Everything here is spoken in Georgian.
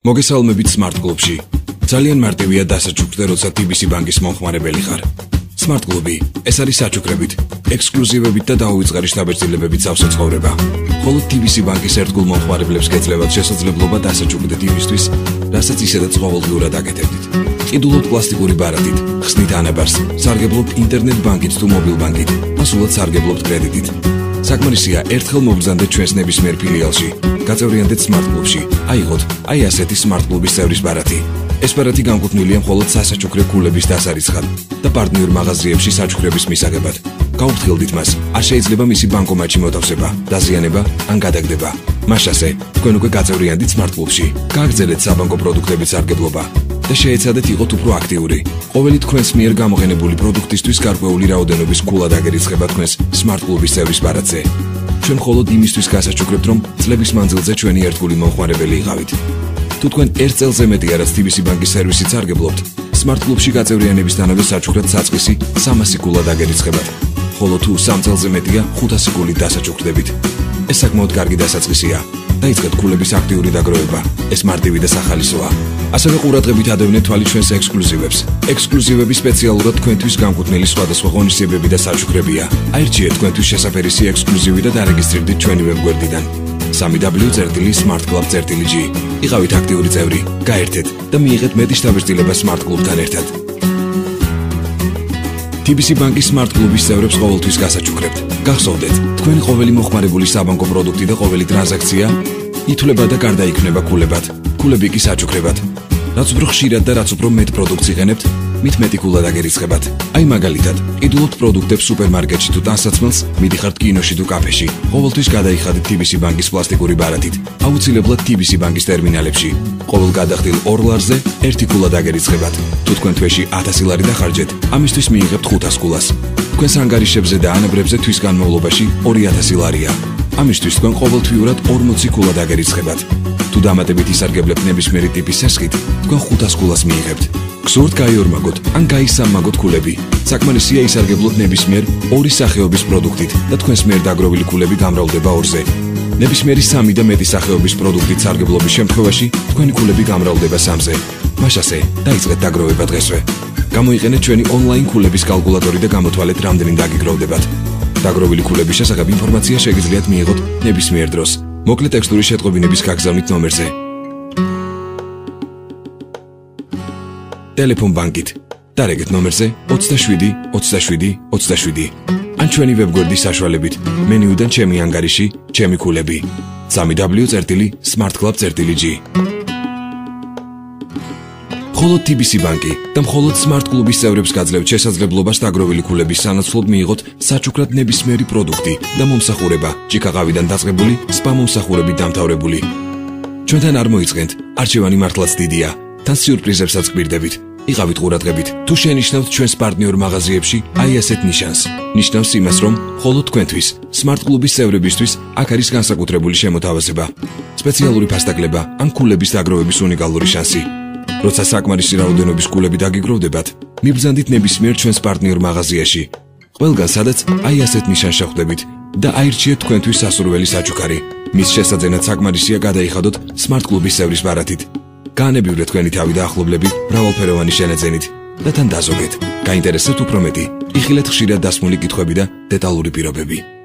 მოგესალმებით Smart Club-ში. ძალიან მარტივია დასაჩუქრდე, როცა TBC ბანკის მომხმარებელი ხარ. Smart Club-ი ეს არის საჩუქრებით, ექსკლუზივებით და დაუვიწყარი შთაბეჭდილებებით სავსე ცხოვრება. ხოლო TBC ბანკის ერთგულ მომხმარებლებს გეძლევათ შესაძლებლობა დასაჩუქრდეთ იმისთვის, რასაც ისედაც ყოველდღიურად აკეთებდით. ყიდულობთ პლასტიკური ბარათით, ხსნით ანაბარს, სარგებლობთ ინტერნეტ ბანკით თუ მობილ ბანკით, ასულად სარგებლობთ კრედიტით. საკმარისია ერთხელ მოგბრძანდეთ ჩვენს ნებისმიერ ფილიალში, გაწევრიანდეთ Smart Club-ში, აიღოთ აი ასეთი Smart Club-ის წევრის ბარათი. ეს ბარათი განკუთვნილია მხოლოდ სასაჩუქრე ქულების დასარიცხად და პარტნიორ მაღაზიებში საჩუქრების მისაღებად. გაუფრთხილდით მას, არ შეიძლება მისი ბანკომატში მოთავსება, დაზიანება ან გადაგდება. მაშასე, თქვენ უკვე გაწევრიანდით Smart Club-ში, გააგრძელეთ საბანკო პროდუქტების სარგებლობა და შეეცადეთ იყოთ უფრო აქტიური. ყოველი თქვენს მიერ გამოყენებული პროდუქტისთვის გარკვეული რაოდენობის ქულა დაგერიცხება თქვენს Smart Club-ის წევრის ბარათზე. ჩვენ მხოლოდ იმისთვის გასაჩუქრებთ, რომ წლების მანძილზე ჩვენი ერთგული მომხმარებელი იყავით. თუ თქვენ ერთ წელზე მეტია რაც TBC ბანკის სერვისით სარგებლობთ, Smart Club-ში გაწევრიანებისთანავე საჩუქრად საწყისი 300 ქულა დაგერიცხებათ, ხოლო თუ 3 წელზე მეტია 500 ქულით დასაჩუქრდებით. ეს საკმაოდ კარგი დასაწყისია. დაიწყეთ ქულების აქტიური დაგროვება. ეს მარტივი და სახალისოა. ასევე ყურადღებით ადევნეთ თვალი ჩვენს ექსკლუზივებს. ექსკლუზივები სპეციალურად თქვენთვის განკუთვნილი სხვადასხვა ღონისძიებები და საჩუქრებია. აირჩიეთ თქვენთვის შესაფერისი ექსკლუზივი და დარეგისტრირდით ჩვენი ვებგვერდიდან. www.smartclub.g იყავით აქტიური წევრი, გაერთეთ და მიიღეთ მეტი შთაბეჭდილება Smart Club-თან ერთად. TBC ბანკის Smart Club-ის წევრებს ყოველთვის გასაჩუქრებთ. გახსოვდეთ, თქვენი ყოველი მოხმარებული საბანკო პროდუქტი და ყოველი ტრანზაქცია ითვლება და გარდაიქმნება ქულებად. ქულები კი საჩუქრებად. რაც უფრო ხშირად და რაც უფრო მეტ პროდუქტს იყენებთ, მით მეტი ქულა დაგერიცხებათ. აი მაგალითად, ყიდულობთ პროდუქტებს სუპერმარკეტში თუ ტანსაცმელს, მიდიხართ კინოში თუ კაფეში. ყოველთვის გადაიხადეთ TBC ბანკის პლასტიკური ბარათით. აუცილებლად TBC ბანკის ტერმინალებში. ყოველ გადახდილ 2 ლარზე 1 ქულა დაგერიცხებათ. თუ თქვენ თვეში 1000 ლარი დახარჯეთ, ამისთვის მიიღებთ 500 ქულას. თქვენს ანგარიშებზე და ანაბრებზე თვის განმავლობაში 2000 ლარია. ამისთვის თქვენ ყოველთვიურად 40 ქულა დაგერიცხებათ. თუ დამატებით ისარგებლებთ ნებისმიერი ტიპის სესხით, თქვენ 500 ქულას მიიღებთ. გსურთ გაიორმაგოთ ან გაისამაგოთ ქულები. საკმარისია ისარგებლოთ ნებისმიერ ორი სახეობის პროდუქტით და თქვენს მიერ დაგროვილი ქულები გამრავლდება 2-ზე. ნებისმიერი 3 და მეტი სახეობის პროდუქტით სარგებლობის შემთხვევაში თქვენი ქულები გამრავლდება 3-ზე. მაშასე, დაიწყეთ დაგროვება დღესვე. გამოიყენეთ ჩვენი ონლაინ ქულების კალკულატორი და გამოთვალეთ რამდენი დაგიგროვდებათ. დაგროვილი ქულების შესახებ ინფორმაცია შეგიძლიათ მიიღოთ ნებისმიერ დროს. მოკლე ტექსტური შეტყობინების გაგზავნით ნომერზე. ტელეფონ ბანკით დარეგეთ ნომერზე 27 27 27 ან ჩვენი ვებგვერდის საშუალებით მენიუდან ჩემი ანგარიში, ჩემი ქულები www.smartclub.g მხოლოდ TBC ბანკი და მხოლოდ Smart Club-ის წევრებს გაძლევთ შესაძლებლობას დაგროვილი ქულების სანაცვლოდ მიიღოთ საჩუქრად ნებისმიერი პროდუქტი და მომსახურება, ჭიქაღავიდან დაწყებული, სპა მომსახურებით დამთავრებული. ჩვენთან არ მოიწყენთ, არჩევანი მართლაც დიდია, თან სიურპრიზებსაც გბირდებით. იყავით ყურადღებით. თუ შენიშნავთ ჩვენს პარტნიორ მაღაზიებში აი ასეთ ნიშანს. ნიშნავს იმას, რომ მხოლოდ თქვენთვის, Smart Club-ის წევრებისთვის აქ არის განსაკუთრებული შემოთავაზება, სპეციალური ფასდაკლება ან ქულების დაგროვების უნიკალური შანსი. როცა საკმარისი რაოდენობის ქულები დაგიგროვდებათ, მიბრძანდით ნებისმიერ ჩვენს პარტნიორ მაღაზიაში. ყველგან სადაც აი ასეთ ნიშანს შეხვდებით და აირჩიეთ თქვენთვის სასურველი საჩუქარი. მის შესაძენად საკმარისია გადაიხადოთ Smart Club-ის წევრის ბარათით. გაანებივრეთ თქვენი თავი და ახლობლები მრავალფეროვანი შენაძენით და თან დაზოგეთ. გაინტერესებთ უფრო მეტი, იხილეთ ხშირად დასმული კითხვები და დეტალური პირობები.